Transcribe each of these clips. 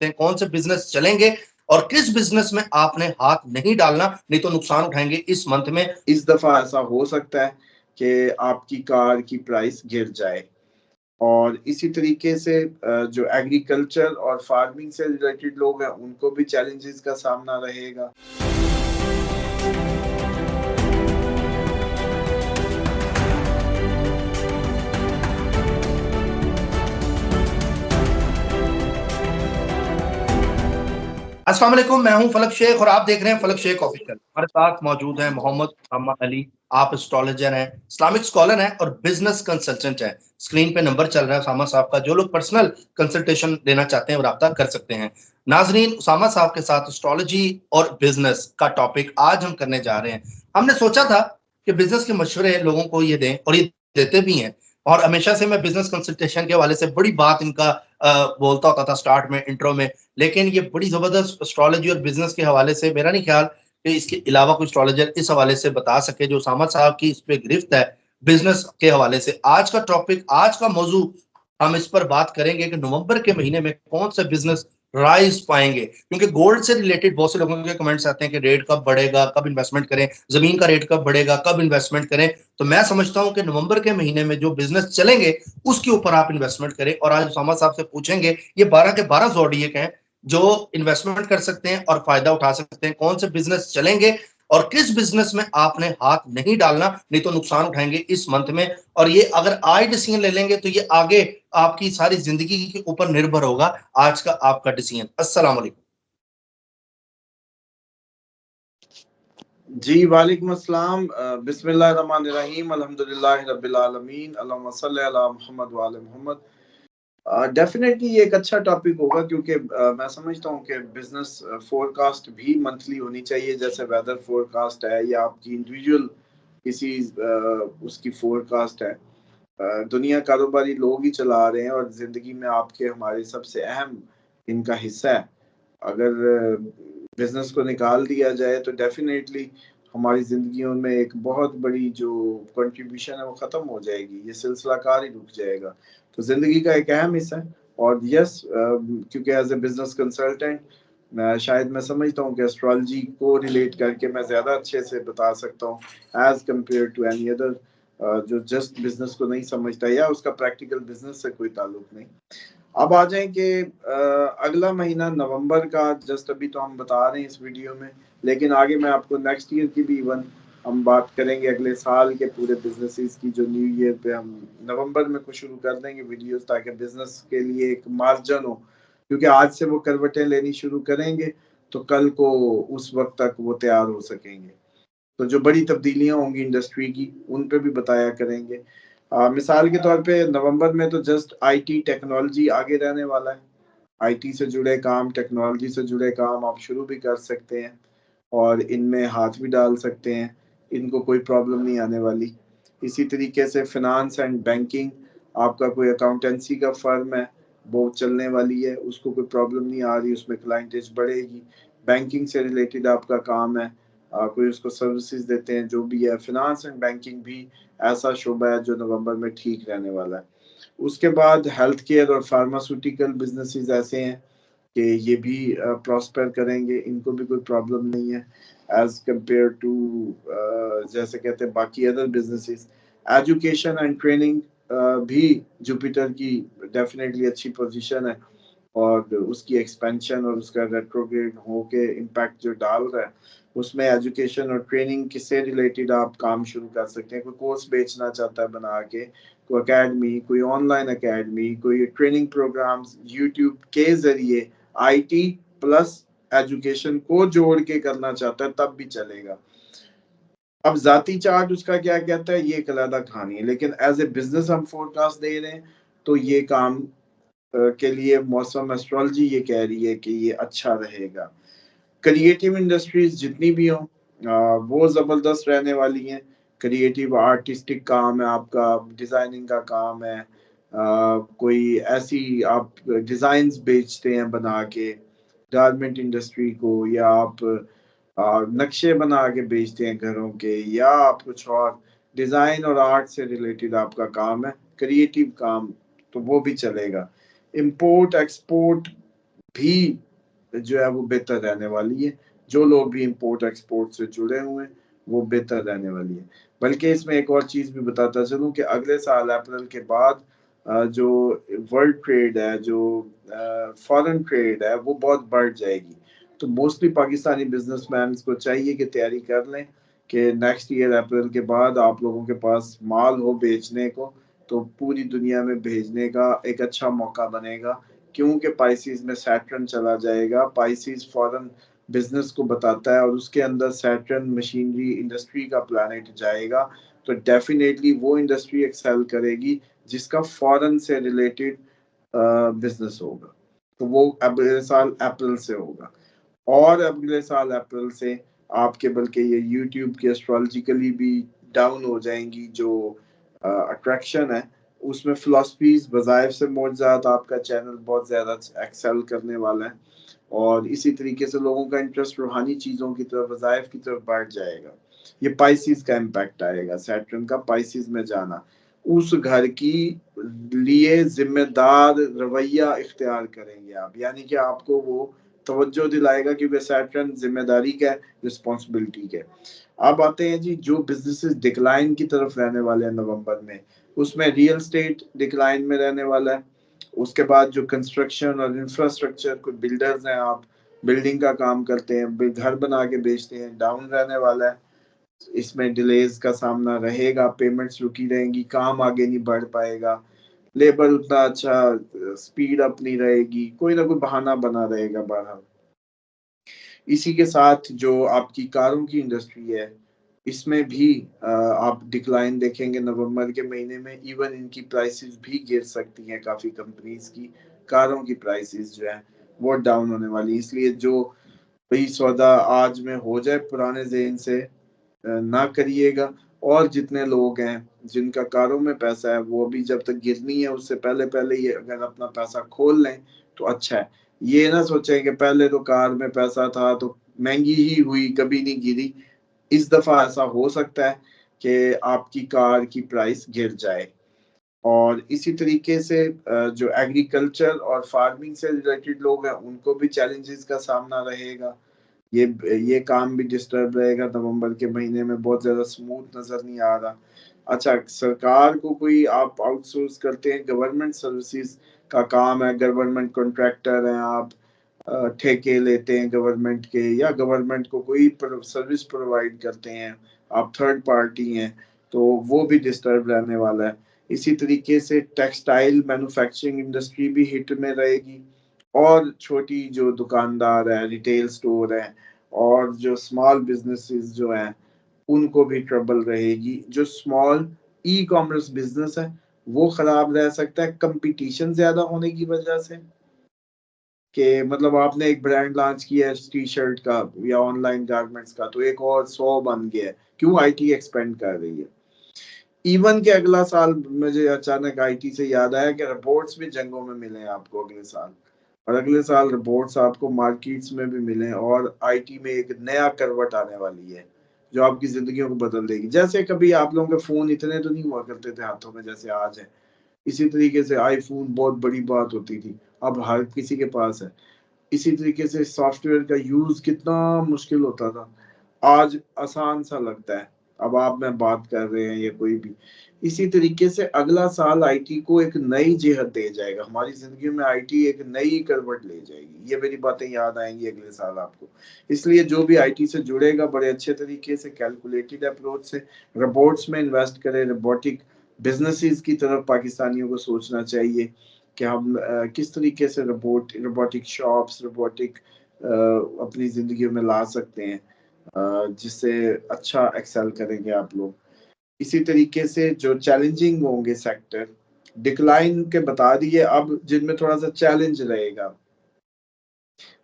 हैं, कौन से बिजनेस चलेंगे और किस बिजनेस में आपने हाथ नहीं डालना, नहीं तो नुकसान उठाएंगे इस मंथ में। इस दफा ऐसा हो सकता है कि आपकी कार की प्राइस गिर जाए। और इसी तरीके से जो एग्रीकल्चर और फार्मिंग से रिलेटेड लोग हैं उनको भी चैलेंजेस का सामना रहेगा। अस्सलाम वालेकुम, मैं हूं फलक शेख और आप देख रहे हैं फलक शेख ऑफिशियल। हमारे साथ मौजूद हैं मोहम्मद उसामा अली। आप एस्ट्रोलॉजर हैं, इस्लामिक स्कॉलर हैं और बिजनेस कंसल्टेंट हैं। स्क्रीन पे नंबर चल रहा है उसामा साहब का, जो लोग पर्सनल कंसल्टेशन लेना चाहते हैं वो रब्ता कर सकते हैं। नाजरीन, उसामा साहब के साथ एस्ट्रोलॉजी और बिजनेस का टॉपिक आज हम करने जा रहे हैं। हमने सोचा था कि बिजनेस के मशवरे लोगों को ये दें और ये देते भी हैं। और हमेशा से मैं बिजनेस कंसल्टेशन के हवाले से बड़ी बात इनका बोलता होता था स्टार्ट में, इंट्रो में। लेकिन ये बड़ी जबरदस्त एस्ट्रोलॉजी और बिजनेस के हवाले से मेरा नहीं ख्याल कि इसके अलावा कोई एस्ट्रोलॉजर इस हवाले से बता सके जो उसामा साहब की इस पे गिरफ्त है बिजनेस के हवाले से। आज का टॉपिक, आज का मौजू, हम इस पर बात करेंगे कि नवंबर के महीने में कौन से बिजनेस राइज पाएंगे। क्योंकि गोल्ड से रिलेटेड बहुत से लोगों के कमेंट्स आते हैं कि रेट कब बढ़ेगा, कब इन्वेस्टमेंट करें, जमीन का रेट कब बढ़ेगा, कब इन्वेस्टमेंट करें। तो मैं समझता हूं कि नवंबर के महीने में जो बिजनेस चलेंगे उसके ऊपर आप इन्वेस्टमेंट करें। और आज उसामा साहब से पूछेंगे ये 12 के 12 जोड़िए हैं जो इन्वेस्टमेंट कर सकते हैं और फायदा उठा सकते हैं, कौन से बिजनेस चलेंगे और किस बिजनेस में आपने हाथ नहीं डालना, नहीं तो नुकसान उठाएंगे इस मंथ में। और ये अगर आज डिसीजन ले लेंगे तो ये आगे आपकी सारी जिंदगी के ऊपर निर्भर होगा, आज का आपका डिसीजन। अस्सलाम वालेकुम। जी वालेकुम अस्सलाम। बिस्मिल्लाहिर्रहमानिर्रहीम, अल्हम्दुलिल्लाहि रब्बिल आलमीन, अल्लाहुम्मा सल्ली अला मुहम्मद व आले मुहम्मद। डेफिनेटली ये एक अच्छा टॉपिक होगा क्योंकि मैं समझता हूँ कि बिजनेस फोरकास्ट भी मंथली होनी चाहिए, जैसे वेदर फोरकास्ट है या आपकी इंडिविजुअल किसी उसकी फोरकास्ट है। दुनिया कारोबारी लोग ही चला रहे हैं और जिंदगी में आपके हमारे सबसे अहम इनका हिस्सा है। अगर बिजनेस को निकाल दिया जाए तो डेफिनेटली हमारी जिंदगियों में एक बहुत बड़ी जो कंट्रीब्यूशन है वो खत्म हो जाएगी, ये सिलसिला कार ही रुक जाएगा। तो जिंदगी का एक अहम हिस्सा है। और यस, क्योंकि एज ए बिजनेस कंसल्टेंट शायद मैं समझता हूँ कि एस्ट्रोलॉजी को रिलेट करके मैं ज्यादा अच्छे से बता सकता हूँ as compare to any other जो जस्ट बिजनेस को नहीं समझता या उसका प्रैक्टिकल बिजनेस से कोई ताल्लुक नहीं। अब आ जाए कि अगला महीना नवंबर का जस्ट अभी तो हम बता रहे हैं इस वीडियो में, लेकिन आगे मैं आपको नेक्स्ट ईयर की भी इवन हम बात करेंगे, अगले साल के पूरे बिजनेसेस की जो न्यू ईयर पे हम नवंबर में कुछ शुरू कर देंगे वीडियोस, ताकि बिजनेस के लिए एक मार्जिन हो। क्योंकि आज से वो करवटें लेनी शुरू करेंगे तो कल को उस वक्त तक वो तैयार हो सकेंगे। तो जो बड़ी तब्दीलियां होंगी इंडस्ट्री की उन पे भी बताया करेंगे। मिसाल के तौर पे नवंबर में तो जस्ट आईटी टेक्नोलॉजी आगे रहने वाला है। आईटी से जुड़े काम, टेक्नोलॉजी से जुड़े काम आप शुरू भी कर सकते हैं और इनमें हाथ भी डाल सकते हैं, इनको कोई प्रॉब्लम नहीं आने वाली। इसी तरीके से फिनांस एंड बैंकिंग, आपका कोई अकाउंटेंसी का फर्म है वो चलने वाली है, उसको कोई प्रॉब्लम नहीं आ रही, उसमें क्लाइंटेज बढ़ेगी। बैंकिंग से रिलेटेड आपका काम है, कोई उसको सर्विसेज देते हैं, जो भी है, फिनांस एंड बैंकिंग भी ऐसा शोबा है जो नवंबर में ठीक रहने वाला है। उसके बाद हेल्थ केयर और फार्मास्यूटिकल बिजनेसेस ऐसे हैं कि ये भी प्रॉस्पर करेंगे, इनको भी कोई प्रॉब्लम नहीं है एज कंपेयर टू जैसे कहते हैं बाकी other businesses. Education and training भी जुपिटर की डेफिनेटली अच्छी पोजीशन है और उसकी एक्सपेंशन और उसका रेट्रोग्रेड होके इम्पैक्ट जो डाल रहा है उसमें एजुकेशन और ट्रेनिंग किससे रिलेटेड आप काम शुरू कर सकते हैं। कोई कोर्स बेचना चाहता है बना के, कोई अकेडमी, कोई ऑनलाइन अकेडमी, कोई ट्रेनिंग प्रोग्राम्स यूट्यूब के जरिए आईटी प्लस एजुकेशन को जोड़ के करना चाहता है तब भी चलेगा। अब जाती चार्ट उसका क्या कहता है ये एक अलग कहानी है, लेकिन एज ए बिजनेस हम फोरकास्ट दे रहे हैं तो ये काम के लिए मौसम एस्ट्रोलॉजी ये कह रही है कि ये अच्छा रहेगा। क्रिएटिव इंडस्ट्रीज जितनी भी हों वो ज़बरदस्त रहने वाली हैं। क्रिएटिव आर्टिस्टिक काम है आपका, डिज़ाइनिंग का काम है, कोई ऐसी आप डिज़ाइंस बेचते हैं बना के गारमेंट इंडस्ट्री को, या आप नक्शे बना के बेचते हैं घरों के, या आप कुछ और डिज़ाइन और आर्ट से रिलेटेड आपका काम है, क्रिएटिव काम, तो वो भी चलेगा। इम्पोर्ट एक्सपोर्ट भी जो है वो बेहतर रहने वाली है। जो लोग भी इंपोर्ट एक्सपोर्ट से जुड़े हुए हैं वो बेहतर रहने वाली है। बल्कि इसमें एक और चीज भी बताता चलूं कि अगले साल अप्रैल के बाद जो वर्ल्ड ट्रेड है, जो फॉरेन ट्रेड है, वो बहुत बढ़ जाएगी। तो मोस्टली पाकिस्तानी बिजनेसमैन को चाहिए कि तैयारी कर लें कि नेक्स्ट ईयर अप्रैल के बाद आप लोगों के पास माल हो बेचने को, तो पूरी दुनिया में भेजने का एक अच्छा मौका बनेगा। क्योंकि पाइसिस में सैटर्न चला जाएगा, पाइसिस फॉरेन बिजनेस को बताता है और उसके अंदर सैटर्न मशीनरी इंडस्ट्री का प्लैनेट जाएगा। तो डेफिनेटली वो इंडस्ट्री एक्सेल करेगी जिसका फॉरेन से रिलेटेड बिजनेस होगा। तो वो अगले साल अप्रैल से होगा। और अगले साल अप्रैल से आपके बल्कि ये यूट्यूब की एस्ट्रोलॉजिकली भी डाउन हो जाएंगी जो अट्रैक्शन है, उसमें फिलॉसफीज वज़ाइफ से मौजूद आपका चैनल बहुत ज़्यादा एक्सेल करने वाला है। और इसी तरीके से लोगों का इंटरेस्ट रूहानी चीज़ों की तरफ, वज़ाइफ की तरफ बढ़ जाएगा। ये पाइसिस का इम्पैक्ट आएगा, सैटर्न का पाइसिस में जाना। उस घर की लिए जिम्मेदार रवैया इख्तियार करेंगे आप, यानी कि आपको वो तवज्जो दिलाएगा क्योंकि सैटर्न जिम्मेदारी का है, रिस्पॉन्सिबिलिटी का है। अब आते हैं जी जो बिजनेसेस डिक्लाइन की तरफ रहने वाले हैं नवंबर में, उसमें रियल स्टेट डिक्लाइन में रहने वाला है। उसके बाद जो कंस्ट्रक्शन और इंफ्रास्ट्रक्चर, कुछ बिल्डर्स हैं, आप बिल्डिंग का काम करते हैं, घर बना के बेचते हैं, डाउन रहने वाला है। इसमें डिलेज का सामना रहेगा, पेमेंट्स रुकी रहेंगी, काम आगे नहीं बढ़ पाएगा, लेबर उतना अच्छा स्पीड अप नहीं रहेगी, कोई ना कोई बहाना बना रहेगा बहरहाल। इसी के साथ जो आपकी कारों की इंडस्ट्री है, इसमें भी आप डिक्लाइन देखेंगे नवंबर के महीने में। इवन इनकी प्राइसेस भी गिर सकती हैं, काफ़ी कंपनीज की कारों की प्राइसेस जो है वो डाउन होने वाली। इसलिए जो भाई सौदा आज में हो जाए पुराने ज़हन से ना करिएगा। और जितने लोग हैं जिनका कारों में पैसा है, वो भी जब तक गिरनी है उससे पहले पहले ये अगर अपना पैसा खोल लें तो अच्छा है। ये ना सोचें कि पहले तो कार में पैसा था तो महंगी ही हुई, कभी नहीं गिरी। इस दफा ऐसा हो सकता है कि आपकी कार की प्राइस गिर जाए। और इसी तरीके से जो एग्रीकल्चर और फार्मिंग से रिलेटेड लोग हैं उनको भी चैलेंजेस का सामना रहेगा। ये काम भी डिस्टर्ब रहेगा नवंबर के महीने में, बहुत ज्यादा स्मूथ नजर नहीं आ रहा। अच्छा, सरकार को कोई आप आउटसोर्स करते हैं, गवर्नमेंट सर्विसेज का काम है, गवर्नमेंट कॉन्ट्रैक्टर हैं आप, ठेके लेते हैं गवर्नमेंट के, या गवर्नमेंट को कोई सर्विस प्रोवाइड करते हैं, आप थर्ड पार्टी हैं, तो वो भी डिस्टर्ब रहने वाला है। इसी तरीके से टेक्सटाइल मैन्युफैक्चरिंग इंडस्ट्री भी हिट में रहेगी। और छोटी जो दुकानदार है, रिटेल स्टोर है, और जो स्मॉल बिजनेसेस जो हैं उनको भी ट्रबल रहेगी। जो स्मॉल ई कॉमर्स बिजनेस है वो खराब रह सकता है, कंपटीशन ज्यादा होने की वजह से। कि मतलब आपने एक ब्रांड लॉन्च किया है टी शर्ट का या ऑनलाइन गारमेंट्स का, तो एक और 100 बन गया है। क्यों? आईटी एक्सपेंड कर रही है। इवन के अगला साल, मुझे अचानक आईटी से याद आया कि रोबोट्स भी जंगों में मिले हैं आपको अगले साल। और अगले साल रोबोट्स आपको मार्केट्स में भी मिले, और आईटी में एक नया करवट आने वाली है जो आपकी जिंदगियों को बदल देगी। जैसे कभी आप लोगों के फोन इतने तो नहीं हुआ करते थे हाथों में जैसे आज है, इसी तरीके से आईफोन बहुत बड़ी बात होती थी, अब हर किसी के पास है। इसी तरीके से सॉफ्टवेयर का यूज कितना मुश्किल होता था, आज आसान सा लगता है। अब आप मैं बात कर रहे हैं या कोई भी। इसी तरीके से अगला साल आईटी को एक नई जिहत दे जाएगा, हमारी जिंदगी में आईटी एक नई करवट ले जाएगी। ये मेरी बातें याद आएंगी अगले साल आपको। इसलिए जो भी आईटी से जुड़ेगा बड़े अच्छे तरीके से कैलकुलेटेड अप्रोच से रोबोट्स में इन्वेस्ट करे, रोबोटिक बिजनेसेस की तरफ पाकिस्तानियों को सोचना चाहिए कि हम किस तरीके से रोबोटिक शॉप्स, रोबोटिक अपनी जिंदगी में ला सकते हैं, जिससे अच्छा एक्सेल करेंगे आप लोग। इसी तरीके से जो चैलेंजिंग होंगे सेक्टर, डिक्लाइन के बता दिए, अब जिनमें थोड़ा सा चैलेंज रहेगा,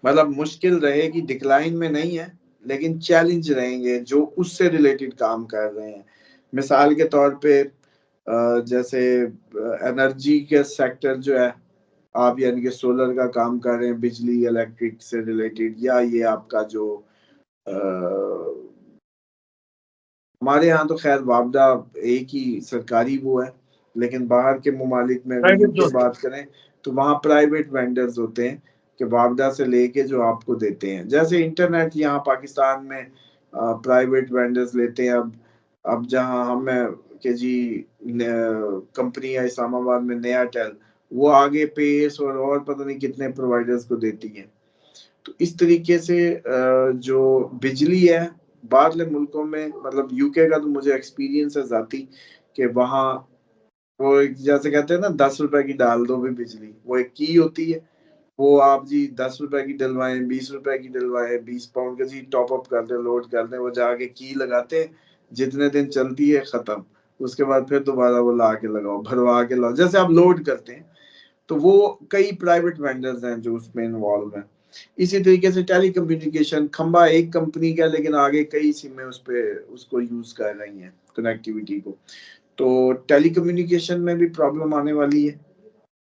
मतलब मुश्किल रहेगी, डिक्लाइन में नहीं है लेकिन चैलेंज रहेंगे जो उससे रिलेटेड काम कर रहे हैं। मिसाल के तौर पे जैसे एनर्जी के सेक्टर जो है, आप यानी कि सोलर का काम कर रहे हैं, बिजली इलेक्ट्रिक से रिलेटेड, या ये आपका जो हमारे यहाँ तो खैर वापडा एक ही सरकारी वो है, लेकिन बाहर के ममालिक में अगर प्राइवेट यूके जो बात करें तो वहाँ प्राइवेट वेंडर्स होते हैं कि वापडा से लेके जो आपको देते हैं। जैसे इंटरनेट यहाँ पाकिस्तान में प्राइवेट वेंडर्स लेते हैं। अब जहाँ हमें कि जी कंपनी है इस्लामाबाद में नया टेल, वो आगे पेस और पता नहीं कितने प्रोवाइडर्स को देती है। तो इस तरीके से जो बिजली है बाहरले मुल्कों में, मतलब यूके का तो मुझे एक्सपीरियंस है जाती कि वहाँ वो जैसे कहते हैं ना 10 रुपए की डाल दो भी बिजली, वो एक की होती है, वो आप जी 10 रुपए की डलवाएं, 20 रुपए की डलवाएं, 20 पाउंड का जी टॉप अप कर दे, लोड कर दे, वो जाके की लगाते हैं, जितने दिन चलती है खत्म, उसके बाद फिर दोबारा वो ला के लगाओ, भरवा के लाओ, जैसे आप लोड करते हैं। तो वो कई प्राइवेट वेंडर्स हैं जो उसमें इन्वॉल्व हैं। इसी तरीके से टेली कम्युनिकेशन, खंबा एक कंपनी का लेकिन आगे कई सिमें उस पे उसको यूज कर रही हैं कनेक्टिविटी को। तो टेली कम्युनिकेशन में भी प्रॉब्लम आने वाली है,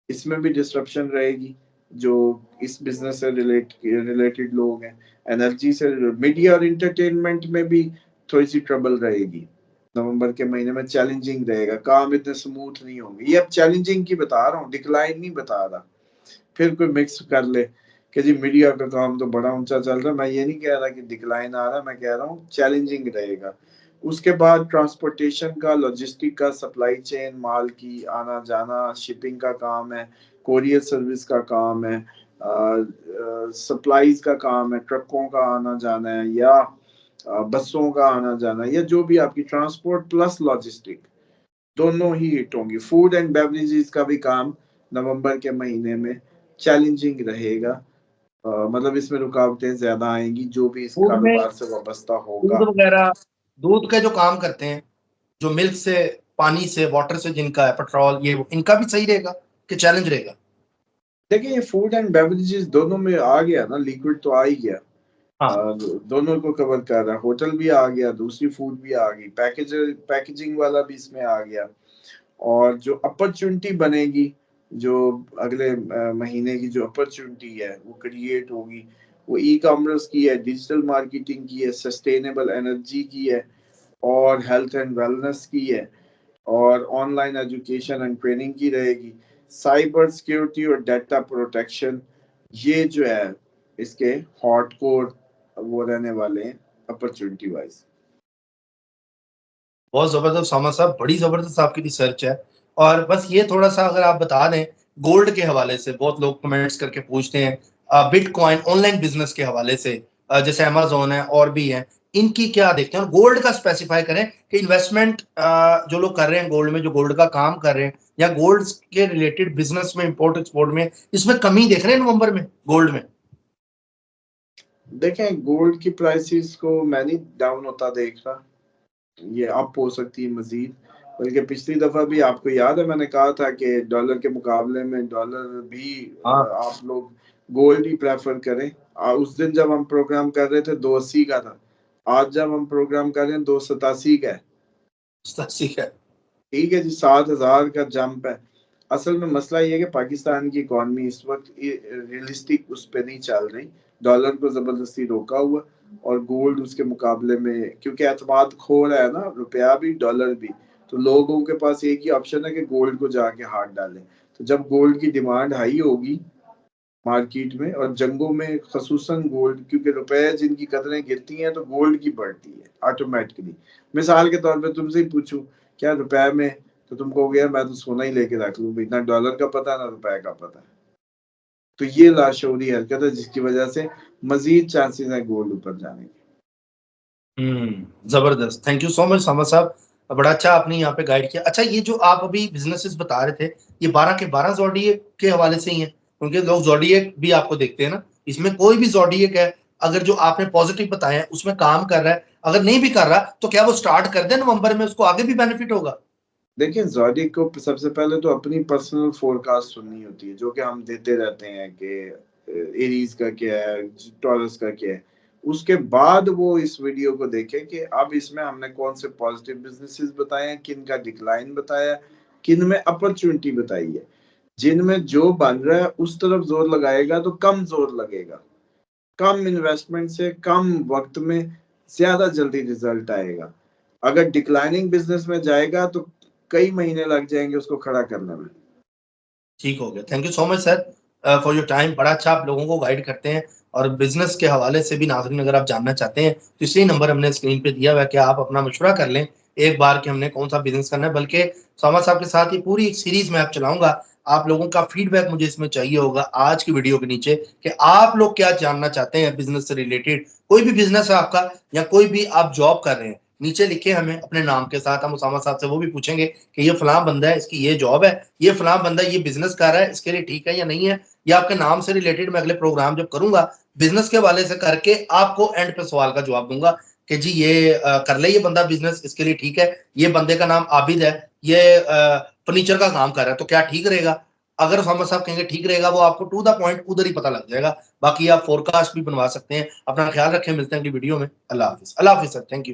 इसमें भी डिस्ट्रप्शन रहेगी। जो इस बिजनेस से रिलेटेड लोग हैं, एनर्जी से, मीडिया और इंटरटेनमेंट में भी थोड़ी सी ट्रबल रहेगी। नवंबर के महीने में चैलेंजिंग रहेगा, काम इतने स्मूथ नहीं होंगे। ये अब चैलेंजिंग की बता रहा हूँ, डिक्लाइन नहीं बता रहा। फिर कोई मिक्स कर ले कि जी मीडिया का काम तो बड़ा ऊंचा चल रहा है, मैं ये नहीं कह रहा कि डिक्लाइन आ रहा है, मैं कह रहा हूँ चैलेंजिंग रहेगा। उसके बाद ट्रांसपोर्टेशन का, लॉजिस्टिक का, सप्लाई चेन, माल की आना जाना, शिपिंग का काम है, कोरियर सर्विस का काम है, सप्लाईज का काम है, ट्रकों का आना जाना है, या बसों का आना जाना, या जो भी आपकी ट्रांसपोर्ट प्लस लॉजिस्टिक, दोनों ही हिट होंगी। फूड एंड बेवरेजेस का भी काम नवंबर के महीने में चैलेंजिंग रहेगा। मतलब इसमें रुकावटें ज्यादा आएंगी, जो भी इस फूड में कारोबार से वाबस्ता दूध होगा। वगैरह, दूध के जो काम करते हैं, जो मिल्क से, पानी से, वाटर से जिनका है, पेट्रोल, ये इनका भी सही रहेगा कि चैलेंज रहेगा? देखिए ये फूड एंड बेवरेजेस दोनों में आ गया ना, लिक्विड तो आ ही गया। हाँ। दोनों को कवर कर रहा है, होटल भी आ गया, दूसरी फूड भी आ गई, पैकेजिंग वाला भी इसमें आ गया। और जो अपॉर्चुनिटी बनेगी, जो अगले महीने की जो अपॉर्चुनिटी है वो क्रिएट होगी, वो ई कॉमर्स की है, डिजिटल मार्केटिंग की है, सस्टेनेबल एनर्जी की है, और हेल्थ एंड वेलनेस की है, और ऑनलाइन एजुकेशन एंड ट्रेनिंग की रहेगी, साइबर सिक्योरिटी और डाटा प्रोटेक्शन। ये जो है इसके हॉट कोर वो रहने वाले हैं अपॉर्चुनिटी वाइज। बहुत जबरदस्त सामा साहब, बड़ी जबरदस्त आपकी रिसर्च है। और बस ये थोड़ा सा अगर आप बता दें, गोल्ड के हवाले से बहुत लोग कमेंट्स करके पूछते हैं, बिटकॉइन ऑनलाइन बिजनेस के हवाले से, जैसे अमेजोन है और भी है, इनकी क्या देखते हैं? और गोल्ड का स्पेसिफाई करें कि इन्वेस्टमेंट जो लोग कर रहे हैं गोल्ड में, जो गोल्ड का काम कर रहे हैं या गोल्ड के रिलेटेड बिजनेस में, इंपोर्ट एक्सपोर्ट में, इसमें कमी देख रहे हैं नवंबर में गोल्ड में? देखें गोल्ड की प्राइसेस को मैं नहीं डाउन होता देख रहा, ये अप हो सकती है मजीद। बल्कि पिछली दफा भी आपको याद है मैंने कहा था कि डॉलर के मुकाबले में डॉलर भी हाँ। आप लोग गोल्ड ही प्रेफर करें। उस दिन जब हम प्रोग्राम कर रहे थे 280 का था, आज जब हम प्रोग्राम कर रहे हैं 287 का है। ठीक है। ठीक है जी, 7,000 का जंप है। असल में मसला ये है कि पाकिस्तान की इकॉनमी इस वक्त रियलिस्टिक उस पर नहीं चल रही, डॉलर को जबरदस्ती रोका हुआ, और गोल्ड उसके मुकाबले में क्योंकि एतमाद खो रहा है ना, रुपया भी डॉलर भी, तो लोगों के पास एक ही ऑप्शन है कि गोल्ड को जाके हाथ डालें। तो जब गोल्ड की डिमांड हाई होगी मार्केट में, और जंगों में खसूसन गोल्ड, क्योंकि रुपए जिनकी कदरें गिरती हैं तो गोल्ड की बढ़ती है ऑटोमेटिकली। मिसाल के तौर पे तुमसे ही पूछूं क्या रुपए में, तो तुम कहोगे यार मैं तो सोना ही लेके रख लूं, ना डॉलर का पता ना रुपए का पता। तो ये लाशौरी हरकत है जिसकी वजह से मजीद चांसेस है गोल्ड ऊपर जाने के। जबरदस्त, थैंक यू सो मच सामा साहब, बड़ा अच्छा आपने यहाँ पे गाइड किया। अच्छा, ये जो आप अभी बिजनेसेस बता रहे थे, ये 12 के 12 जोडिएक के हवाले से ही हैं? क्योंकि लोग जोडिएक भी आपको देखते हैं ना, इसमें कोई भी जोडिएक है, अगर जो आपने पॉजिटिव बताया है उसमें काम कर रहा है, अगर नहीं भी कर रहा, तो क्या वो स्टार्ट कर दे नवंबर में, उसको आगे भी बेनिफिट होगा? देखिए ज़ोडिएक को सबसे पहले तो अपनी पर्सनल फोरकास्ट सुननी होती है, जो कि हम देते रहते हैं कि एरीज का क्या है, टॉरस का क्या है। उसके बाद वो इस वीडियो को देखें कि अब इसमें हमने कौन से पॉजिटिव बिजनेसेस बताए हैं, किन का डिक्लाइन बताया है, किन में अपॉर्चुनिटी बताई है। जिनमें जो बन रहा है उस तरफ जोर लगाएगा तो कम जोर लगेगा, कम इन्वेस्टमेंट से कम वक्त में ज्यादा जल्दी रिजल्ट आएगा। अगर डिक्लाइनिंग बिजनेस में जाएगा तो कई महीने लग जाएंगे उसको खड़ा करने में। ठीक हो गया, thank you so much sir. For your time. बड़ा अच्छा आप लोगों को गाइड करते हैं और बिजनेस के हवाले से भी नाज़रीन अगर आप जानना चाहते हैं तो इसी नंबर हमने स्क्रीन पे दिया हुआ है कि आप अपना मशवरा कर लें एक बार कि हमने कौन सा बिजनेस करना है। बल्कि सामा साहब के साथ ये पूरी एक सीरीज मैं आप चलाऊंगा। आप लोगों का फीडबैक मुझे इसमें चाहिए होगा आज की वीडियो के नीचे कि आप लोग क्या जानना चाहते हैं बिजनेस से रिलेटेड। कोई भी बिजनेस है आपका या कोई भी आप जॉब कर रहे हैं, नीचे लिखे हमें अपने नाम के साथ। हम उसामा साहब से वो भी पूछेंगे कि ये फलां बंदा है, इसकी ये जॉब है, ये फलां बंदा ये बिजनेस कर रहा है, इसके लिए ठीक है या नहीं है। या आपके नाम से रिलेटेड मैं अगले प्रोग्राम जब करूंगा बिजनेस के हवाले से करके आपको एंड पे सवाल का जवाब दूंगा कि जी ये कर ले ये बंदा बिजनेस, इसके लिए ठीक है। ये बंदे का नाम आबिद है, ये फर्नीचर का काम कर रहा है, तो क्या ठीक रहेगा? अगर मोहम्मद साहब कहेंगे ठीक रहेगा, वो आपको टू द पॉइंट उधर ही पता लग जाएगा। बाकी आप फोरकास्ट भी बनवा सकते हैं। अपना ख्याल रखें, मिलते हैं अगली वीडियो में। अल्लाह हाफिज। अल्लाह हाफिज सर, थैंक यू।